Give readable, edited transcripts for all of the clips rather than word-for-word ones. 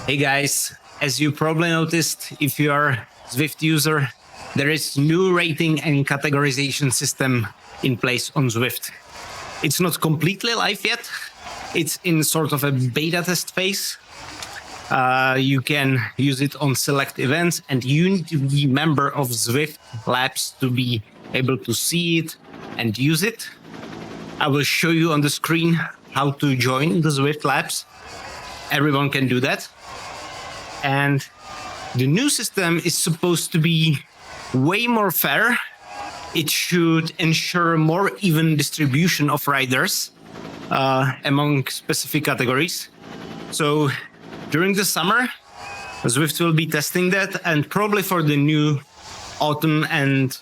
Hey guys, as you probably noticed, if you are a Zwift user, there is new rating and categorization system in place on Zwift. It's not completely live yet. It's in sort of a beta test phase. You can use it on select events, and you need to be a member of Zwift Labs to be able to see it and use it. I will show you on the screen how to join the Zwift Labs. Everyone can do that. And the new system is supposed to be way more fair. It should ensure more even distribution of riders among specific categories. So during the summer, Zwift will be testing that, and probably for the new autumn and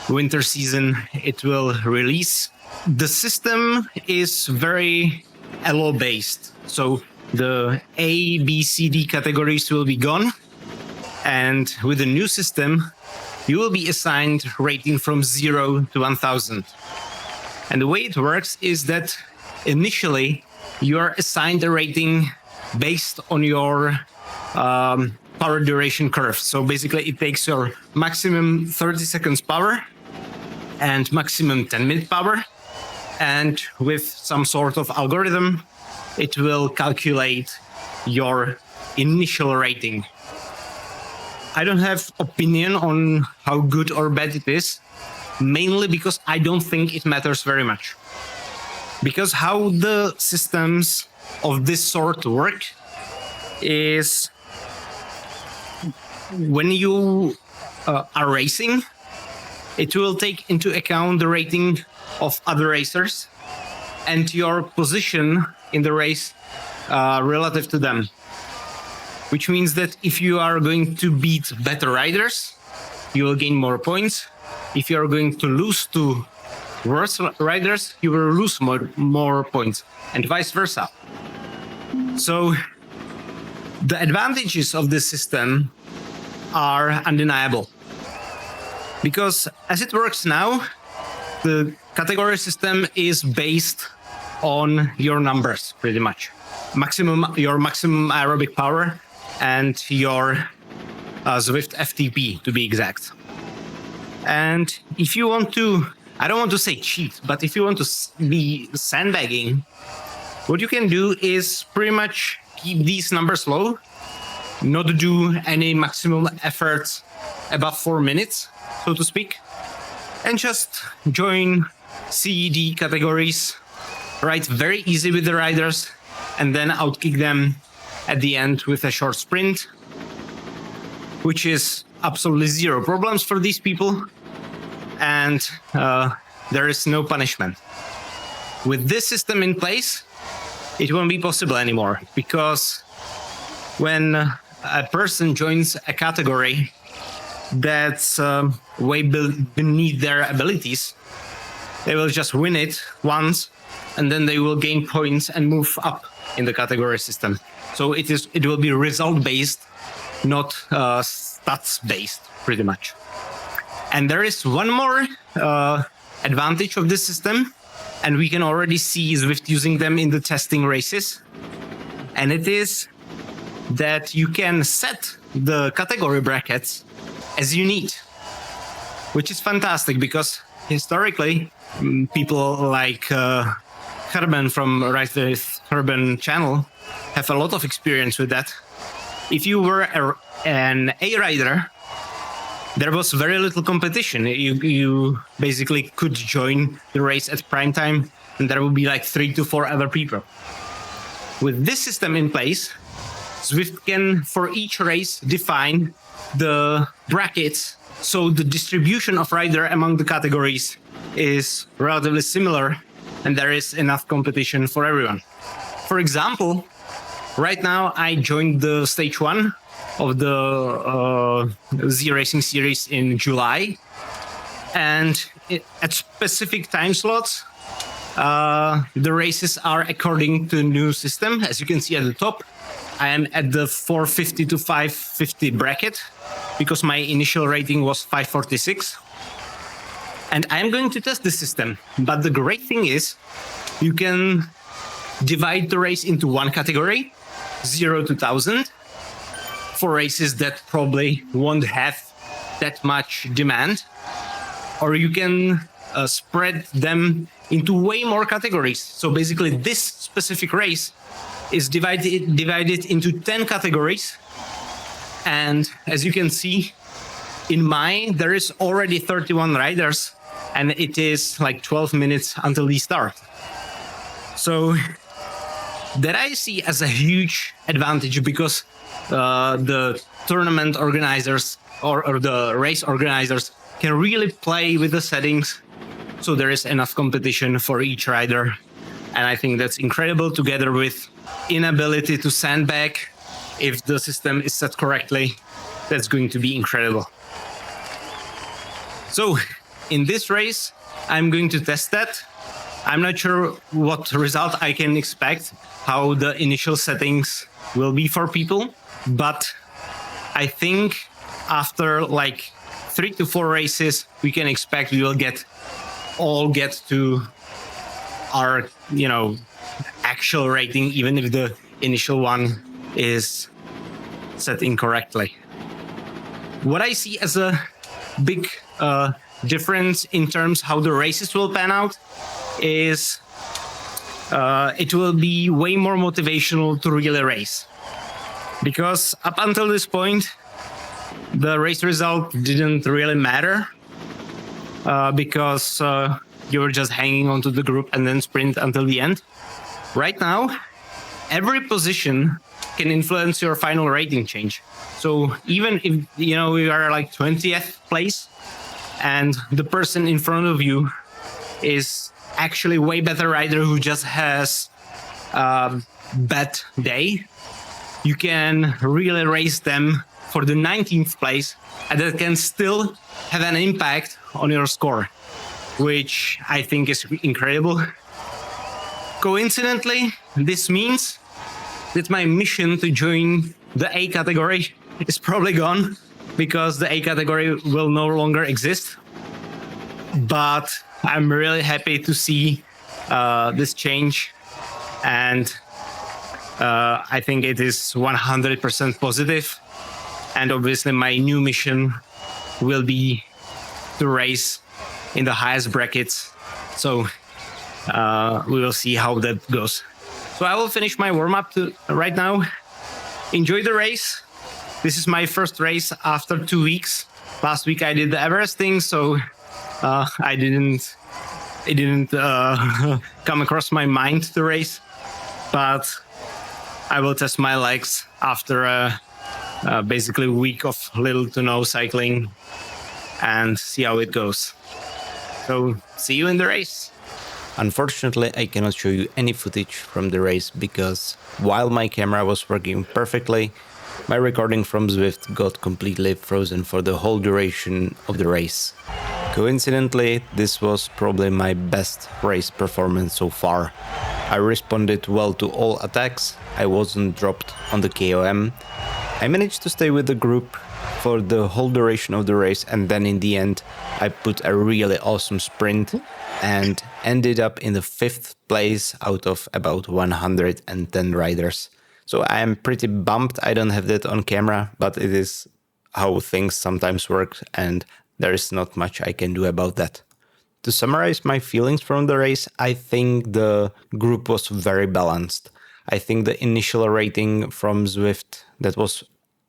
winter season, it will release. The system is very LO based. So the A, B, C, D categories will be gone. And with the new system, you will be assigned rating from 0 to 1000. And the way it works is that initially you are assigned a rating based on your power duration curve. So basically it takes your maximum 30 seconds power and maximum 10-minute power. And with some sort of algorithm, it will calculate your initial rating. I don't have opinion on how good or bad it is, mainly because I don't think it matters very much. Because how the systems of this sort work is when you are racing, it will take into account the rating of other racers and your position in the race relative to them. Which means that if you are going to beat better riders, you will gain more points. If you are going to lose to worse riders, you will lose more points, and vice versa. So the advantages of this system are undeniable. Because as it works now, the category system is based on your numbers, pretty much. Your maximum aerobic power and your Zwift FTP, to be exact. And if you want to, I don't want to say cheat, but if you want to be sandbagging, what you can do is pretty much keep these numbers low, not do any maximum effort above 4 minutes, so to speak, and just join CED categories, ride very easy with the riders, and then outkick them at the end with a short sprint, which is absolutely zero problems for these people, and there is no punishment. With this system in place, it won't be possible anymore, because when a person joins a category that's way beneath their abilities, they will just win it once, and then they will gain points and move up in the category system. So it will be result-based, not stats-based, pretty much. And there is one more advantage of this system, and we can already see Zwift using them in the testing races. And it is that you can set the category brackets as you need, which is fantastic because historically, people like Herben from Ride with Herben channel have a lot of experience with that. If you were an A rider, there was very little competition. You basically could join the race at prime time, and there would be like 3 to 4 other people. With this system in place, Zwift can, for each race, define the brackets, so the distribution of rider among the categories is relatively similar, and there is enough competition for everyone. For example, right now I joined the stage 1 of the Z Racing series in July, and at specific time slots, the races are according to the new system. As you can see at the top, I am at the 450 to 550 bracket because my initial rating was 546. And I'm going to test the system. But the great thing is you can divide the race into one category, 0 to 1,000 for races that probably won't have that much demand, or you can spread them into way more categories. So basically this specific race is divided into 10 categories. And as you can see, in mine, there is already 31 riders, and it is like 12 minutes until the start. So that I see as a huge advantage, because the tournament organizers or the race organizers can really play with the settings, so there is enough competition for each rider. And I think that's incredible, together with inability to sandbag if the system is set correctly. That's going to be incredible. So in this race, I'm going to test that. I'm not sure what result I can expect, how the initial settings will be for people, but I think after like 3 to 4 races, we can expect we will get to our, actual rating, even if the initial one is set incorrectly. What I see as a big difference in terms how the races will pan out is it will be way more motivational to really race. Because up until this point, the race result didn't really matter, because you were just hanging onto the group and then sprint until the end. Right now, every position can influence your final rating change. So even if we are like 20th place and the person in front of you is actually way better rider who just has a bad day, you can really raise them for the 19th place, and that can still have an impact on your score, which I think is incredible. Coincidentally, this means that my mission to join the A category is probably gone, because the A category will no longer exist. But I'm really happy to see this change, and I think it is 100% positive. And obviously my new mission will be to race in the highest brackets. So we will see how that goes. So I will finish my warm-up right now. Enjoy the race. This is my first race after 2 weeks. Last week I did the Everest thing, so it didn't come across my mind to race. But I will test my legs after basically a week of little to no cycling and see how it goes. So see you in the race. Unfortunately, I cannot show you any footage from the race, because while my camera was working perfectly, my recording from Zwift got completely frozen for the whole duration of the race. Coincidentally, this was probably my best race performance so far. I responded well to all attacks, I wasn't dropped on the KOM, I managed to stay with the group for the whole duration of the race, and then in the end I put a really awesome sprint and ended up in the 5th place out of about 110 riders. So I am pretty bummed I don't have that on camera, but it is how things sometimes work, and there is not much I can do about that. To summarize my feelings from the race, I think the group was very balanced. I think the initial rating from Zwift that was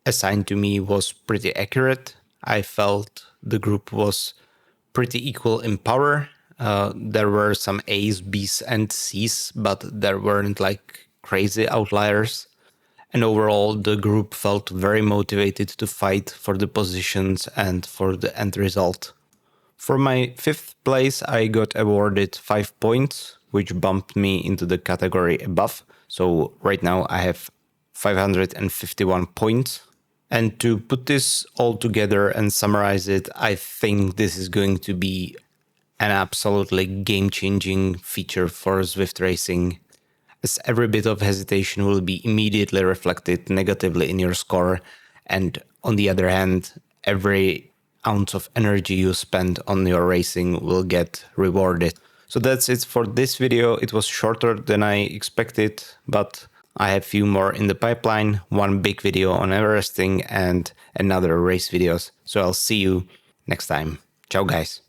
assigned to me was pretty accurate. I felt the group was pretty equal in power. There were some A's, B's and C's, but there weren't like crazy outliers. And overall, the group felt very motivated to fight for the positions and for the end result. For my 5th place, I got awarded 5 points, which bumped me into the category above. So right now I have 551 points. And to put this all together and summarize it, I think this is going to be an absolutely game-changing feature for Zwift racing, as every bit of hesitation will be immediately reflected negatively in your score, and on the other hand, every ounce of energy you spend on your racing will get rewarded. So that's it for this video. It was shorter than I expected, but I have a few more in the pipeline, one big video on Everesting and another race videos. So I'll see you next time. Ciao guys.